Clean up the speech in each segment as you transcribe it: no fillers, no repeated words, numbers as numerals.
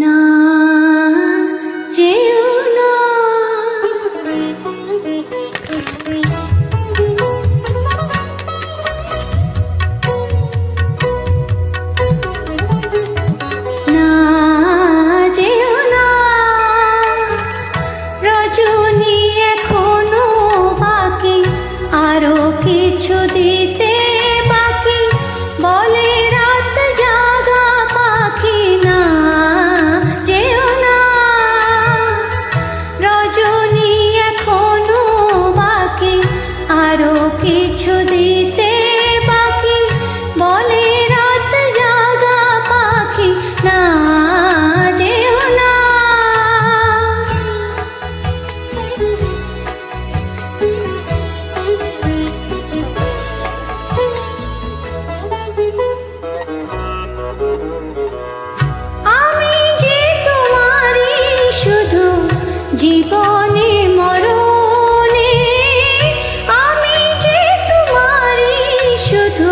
না যেও না। না যেও না, রজনী এখনো বাকি, আরো কিছু দিতে বাকি, বলে রাত জাগা পাখি। না যেও না, রজনী এখনো বাকি, আরো কিছু দিতে বাকি, বলে রাত জাগা পাখি। না যেও না। আমি যে তোমারই শুধু জীবনে মরণে, আমি যে তোমারই শুধু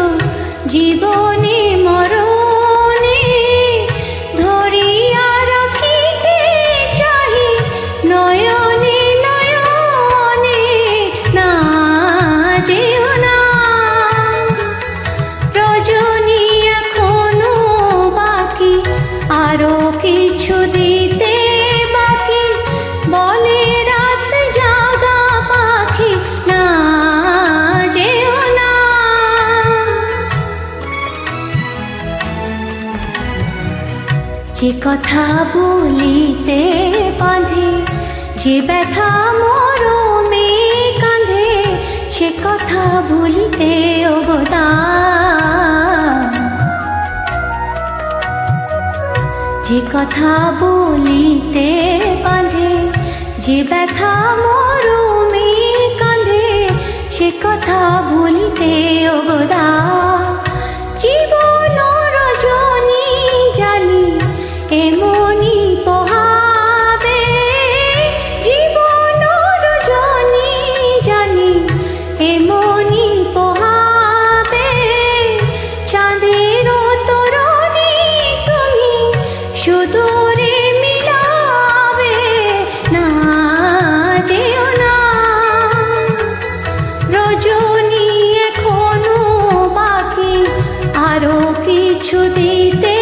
জীবনে মরণে, ধরিয়া রাখিতে চাহি নয়নে নয়নে। না যেও না, রজনী এখনো বাকি, আরো কিছু দিতে বাকি, বলে রাত জাগা পাখি। না যেও না। যে কথা বলিতে বাঁধে, যে ব্যথা মরমে কাঁধে, সে কথা ভুলিতে অবদান। যে কথা বলিতে বাঁধে, যে ব্যথা মরমে কাঁধে, সে কথা ভুলিতে অবদান। জীবন রজনী জানি এমনি পোহাবে, জীবন রজনী জানি এমনি পোহাবে, চাঁদের তরণী তুমি সুদূরে মিলাবে। না যেও না, রজনী এখনো বাকি, আরো কিছু দিতে